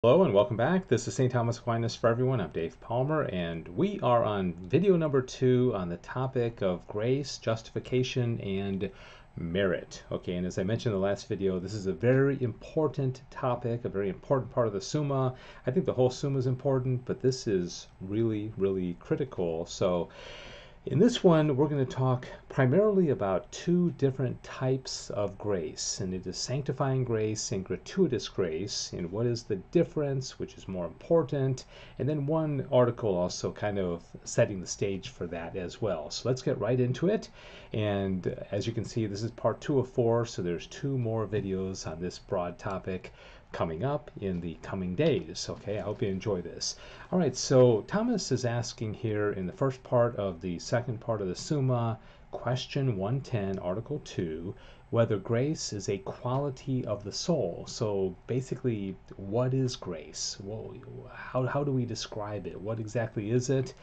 Hello and welcome back. This is St. Thomas Aquinas for everyone. I'm Dave Palmer, and we are on video number 2 on the topic of grace, justification, and merit. Okay, and as I mentioned in the last video, this is a very important topic, a very important part of the Summa. I think the whole Summa is important, but this is really, really critical. So in this one, we're going to talk primarily about two different types of grace, and it is sanctifying grace and gratuitous grace, and what is the difference, which is more important, and then one article also kind of setting the stage for that as well. So let's get right into it, and as you can see, this is part 2 of 4, so there's 2 more videos on this broad topic coming up in the coming days. Okay, I hope you enjoy this. All right, so Thomas is asking here in the first part of the second part of the Summa, question 110, article 2, whether grace is a quality of the soul. So basically, what is grace? Well, how do we describe it? What exactly is it?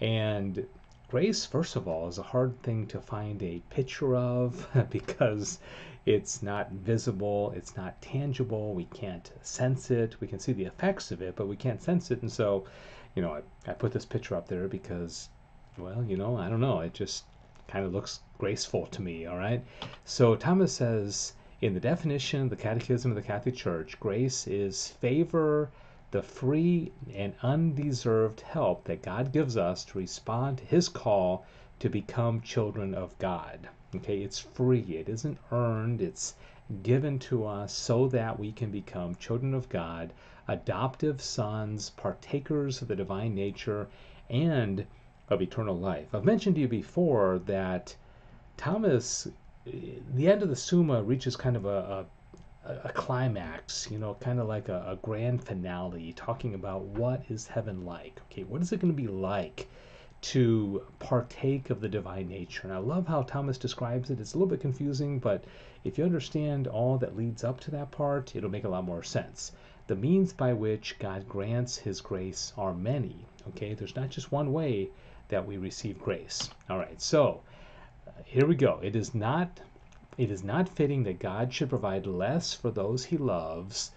And grace, first of all, is a hard thing to find a picture of because it's not visible, it's not tangible, we can't sense it, we can see the effects of it, but we can't sense it. And so, I put this picture up there because, well, I don't know, it just kind of looks graceful to me, all right? So Thomas says, in the definition of the Catechism of the Catholic Church, grace is favor, the free and undeserved help that God gives us to respond to his call to become children of God. Okay, it's free, it isn't earned, it's given to us so that we can become children of God, adoptive sons, partakers of the divine nature, and of eternal life. I've mentioned to you before that Thomas, the end of the Summa reaches kind of a climax, kind of like a grand finale, talking about what is heaven like. Okay, what is it going to be like to partake of the divine nature? And I love how Thomas describes it. It's a little bit confusing, but if you understand all that leads up to that part, it'll make a lot more sense. The means by which God grants his grace are many. Okay, there's not just one way that we receive grace. All right, so here we go. It is not fitting that God should provide less for those he loves,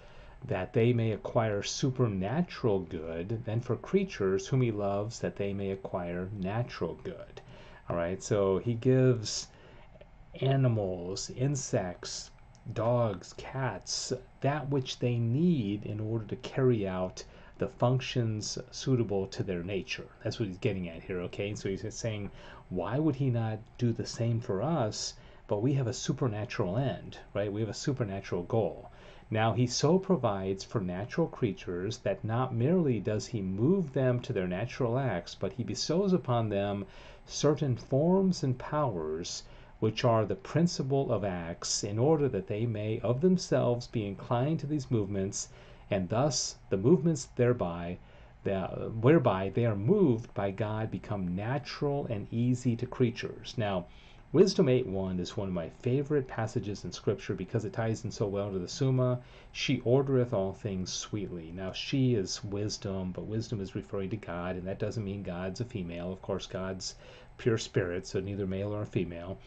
that they may acquire supernatural good, than for creatures whom he loves, that they may acquire natural good. All right, so he gives animals, insects, dogs, cats, that which they need in order to carry out the functions suitable to their nature. That's what he's getting at here, okay? So he's saying, why would he not do the same for us? But we have a supernatural end, right? We have a supernatural goal. Now, he so provides for natural creatures that not merely does he move them to their natural acts, but he bestows upon them certain forms and powers which are the principle of acts, in order that they may of themselves be inclined to these movements, and thus the movements whereby they are moved by God become natural and easy to creatures. Now, Wisdom 8:1 is one of my favorite passages in Scripture because it ties in so well to the Summa. She ordereth all things sweetly. Now, she is wisdom, but wisdom is referring to God, and that doesn't mean God's a female. Of course, God's pure spirit, so neither male or female.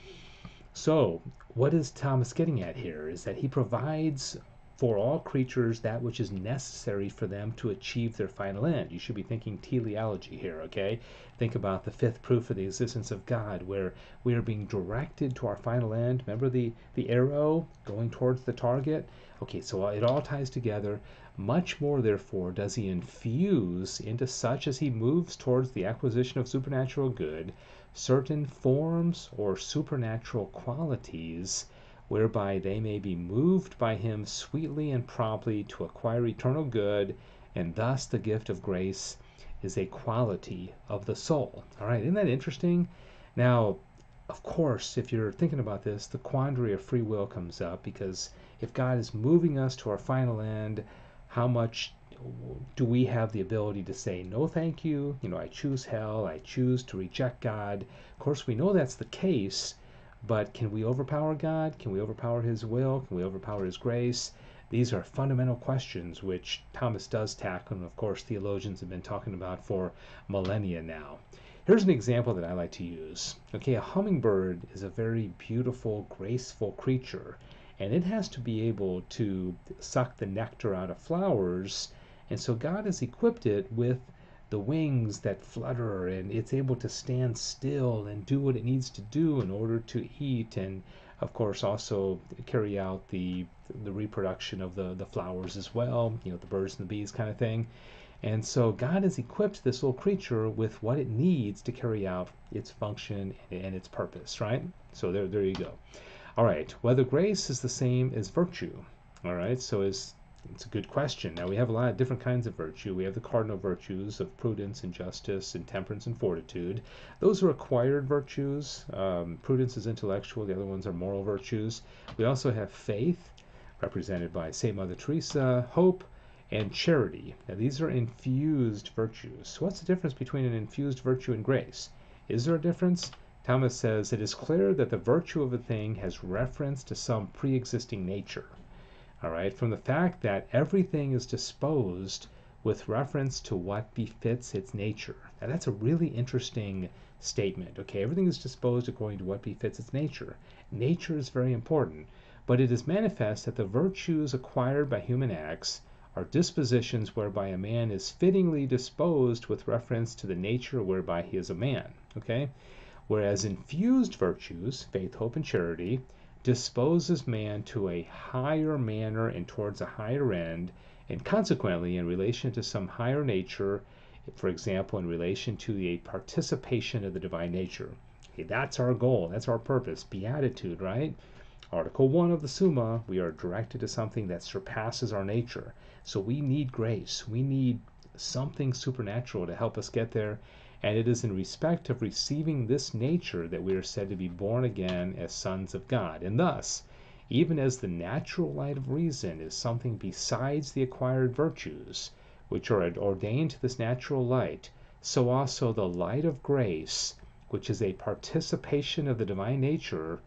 So, what is Thomas getting at here is that he provides for all creatures that which is necessary for them to achieve their final end. You should be thinking teleology here, okay? Think about the fifth proof of the existence of God, where we are being directed to our final end. Remember the arrow going towards the target? Okay, so it all ties together. Much more, therefore, does he infuse into such as he moves towards the acquisition of supernatural good, certain forms or supernatural qualities, whereby they may be moved by him sweetly and promptly to acquire eternal good, and thus the gift of grace is a quality of the soul. All right, isn't that interesting? Now, of course, if you're thinking about this, the quandary of free will comes up, because if God is moving us to our final end, how much do we have the ability to say, no thank you, I choose hell, I choose to reject God? Of course, we know that's the case, but can we overpower God? Can we overpower his will? Can we overpower his grace? These are fundamental questions which Thomas does tackle, and of course theologians have been talking about for millennia now. Here's an example that I like to use. Okay, a hummingbird is a very beautiful, graceful creature, and it has to be able to suck the nectar out of flowers And so God has equipped it with the wings that flutter, and it's able to stand still and do what it needs to do in order to eat, and of course also carry out the reproduction of the flowers as well, the birds and the bees kind of thing. And so God has equipped this little creature with what it needs to carry out its function and its purpose, right? So there you go. All right, whether grace is the same as virtue. All right, so it's a good question. Now, we have a lot of different kinds of virtue. We have the cardinal virtues of prudence and justice and temperance and fortitude. Those are acquired virtues. Prudence is intellectual. The other ones are moral virtues. We also have faith, represented by St. Mother Teresa, hope, and charity. Now, these are infused virtues. So what's the difference between an infused virtue and grace? Is there a difference? Thomas says, it is clear that the virtue of a thing has reference to some pre-existing nature. All right, from the fact that everything is disposed with reference to what befits its nature. Now, that's a really interesting statement. Okay, everything is disposed according to what befits its nature. Nature is very important, but it is manifest that the virtues acquired by human acts are dispositions whereby a man is fittingly disposed with reference to the nature whereby he is a man. Okay, whereas infused virtues, faith, hope, and charity, disposes man to a higher manner and towards a higher end, and consequently in relation to some higher nature, for example, in relation to a participation of the divine nature. Okay, that's our goal, that's our purpose, beatitude, right? Article 1 of the Summa, we are directed to something that surpasses our nature. So we need grace, we need something supernatural to help us get there. And it is in respect of receiving this nature that we are said to be born again as sons of God. And thus, even as the natural light of reason is something besides the acquired virtues, which are ordained to this natural light, so also the light of grace, which is a participation of the divine nature,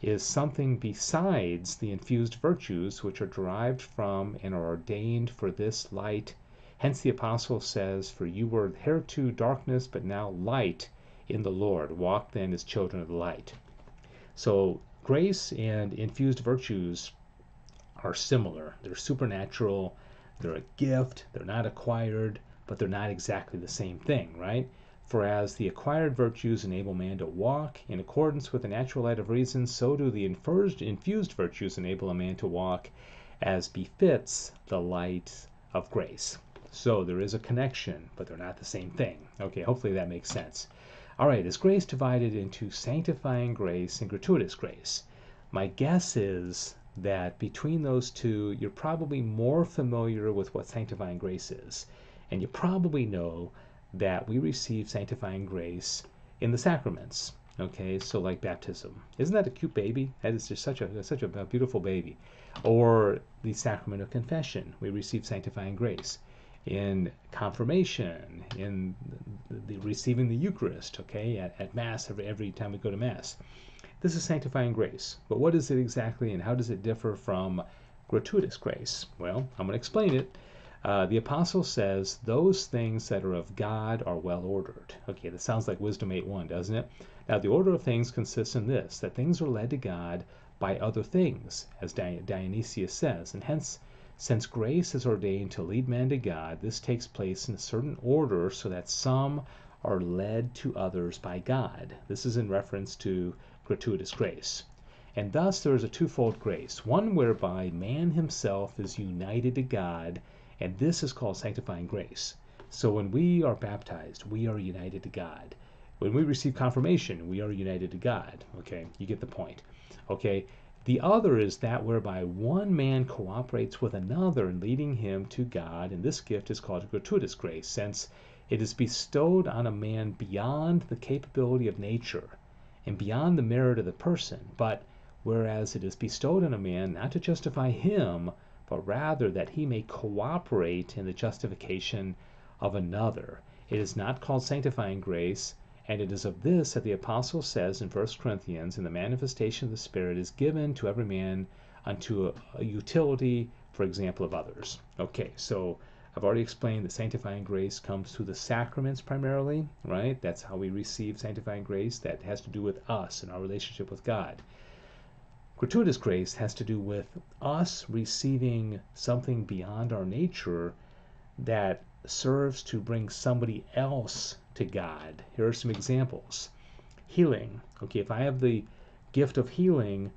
is something besides the infused virtues which are derived from and are ordained for this light. Hence the apostle says, for you were hereto darkness, but now light in the Lord. Walk then as children of the light. So grace and infused virtues are similar. They're supernatural. They're a gift. They're not acquired, but they're not exactly the same thing, right? For as the acquired virtues enable man to walk in accordance with the natural light of reason, so do the infused virtues enable a man to walk as befits the light of grace. So there is a connection, but they're not the same thing. Okay, hopefully that makes sense. All right, is grace divided into sanctifying grace and gratuitous grace? My guess is that between those two, you're probably more familiar with what sanctifying grace is. And you probably know that we receive sanctifying grace in the sacraments. Okay, so like baptism. Isn't that a cute baby? That is just such a beautiful baby. Or the sacrament of confession. We receive sanctifying grace. In confirmation, in the receiving the Eucharist, okay, at Mass, every time we go to Mass. This is sanctifying grace. But what is it exactly, and how does it differ from gratuitous grace? Well, I'm going to explain it. The apostle says, those things that are of God are well ordered. Okay, that sounds like Wisdom 8:1, doesn't it? Now, the order of things consists in this, that things are led to God by other things, as Dionysius says, and hence, since grace is ordained to lead man to God, this takes place in a certain order so that some are led to others by God. This is in reference to gratuitous grace. And thus there is a twofold grace, one whereby man himself is united to God, and this is called sanctifying grace. So when we are baptized, we are united to God. When we receive confirmation, we are united to God. Okay, you get the point. Okay, the other is that whereby one man cooperates with another in leading him to God, and this gift is called gratuitous grace, since it is bestowed on a man beyond the capability of nature and beyond the merit of the person, but whereas it is bestowed on a man not to justify him, but rather that he may cooperate in the justification of another. It is not called sanctifying grace, and it is of this that the apostle says in 1 Corinthians, and the manifestation of the Spirit is given to every man unto a utility, for example, of others. Okay, so I've already explained that sanctifying grace comes through the sacraments primarily, right? That's how we receive sanctifying grace. That has to do with us and our relationship with God. Gratuitous grace has to do with us receiving something beyond our nature that serves to bring somebody else to God. Here are some examples. Healing. Okay, if I have the gift of healing,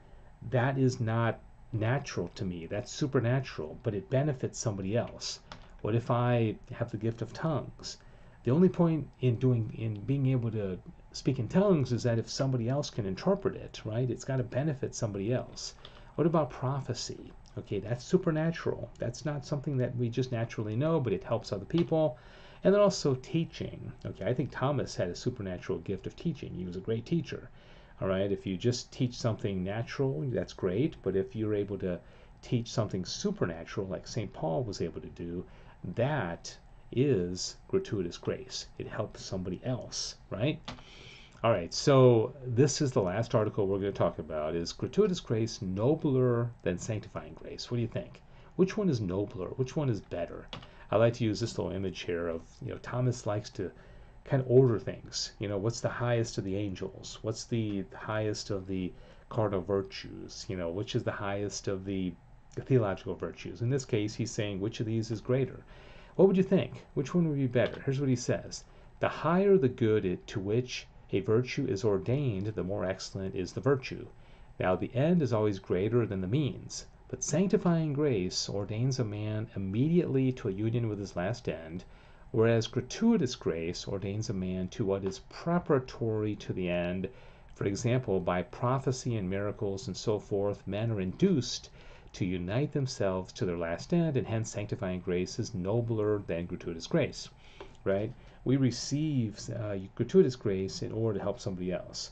that is not natural to me. That's supernatural, but it benefits somebody else. What if I have the gift of tongues? The only point in being able to speak in tongues is that if somebody else can interpret it, right? It's got to benefit somebody else. What about prophecy? Okay, that's supernatural. That's not something that we just naturally know, but it helps other people. And then also teaching. Okay, I think Thomas had a supernatural gift of teaching. He was a great teacher. All right, if you just teach something natural, that's great. But if you're able to teach something supernatural, like St. Paul was able to do, that is gratuitous grace. It helps somebody else, right? All right, so this is the last article we're going to talk about. Is gratuitous grace nobler than sanctifying grace? What do you think? Which one is nobler? Which one is better? I like to use this little image here of, Thomas likes to kind of order things. What's the highest of the angels? What's the highest of the cardinal virtues? Which is the highest of the theological virtues? In this case, he's saying which of these is greater. What would you think? Which one would be better? Here's what he says. The higher the good to which a virtue is ordained, the more excellent is the virtue. Now the end is always greater than the means. But sanctifying grace ordains a man immediately to a union with his last end, whereas gratuitous grace ordains a man to what is preparatory to the end. For example, by prophecy and miracles and so forth, men are induced to unite themselves to their last end, and hence sanctifying grace is nobler than gratuitous grace, right? We receive gratuitous grace in order to help somebody else.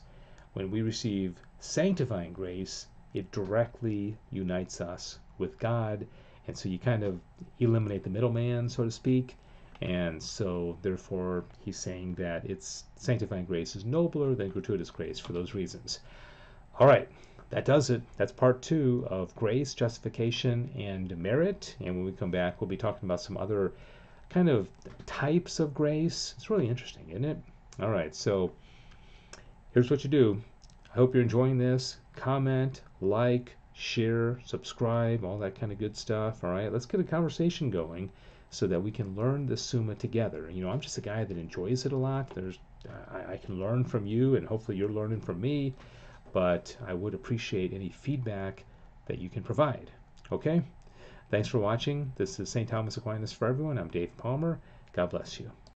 When we receive sanctifying grace, it directly unites us with God, and so you kind of eliminate the middleman, so to speak. And so therefore he's saying that it's sanctifying grace is nobler than gratuitous grace for those reasons. All right, that does it. That's part 2 of grace, justification, and merit. And when we come back, we'll be talking about some other kind of types of grace. It's really interesting, isn't it? All right, so here's what you do. I hope you're enjoying this. Comment, like, share, subscribe, all that kind of good stuff. All right, let's get a conversation going so that we can learn the Summa together. I'm just a guy that enjoys it a lot. I can learn from you, and hopefully you're learning from me, but I would appreciate any feedback that you can provide. Okay? Thanks for watching. This is St. Thomas Aquinas for everyone. I'm Dave Palmer. God bless you.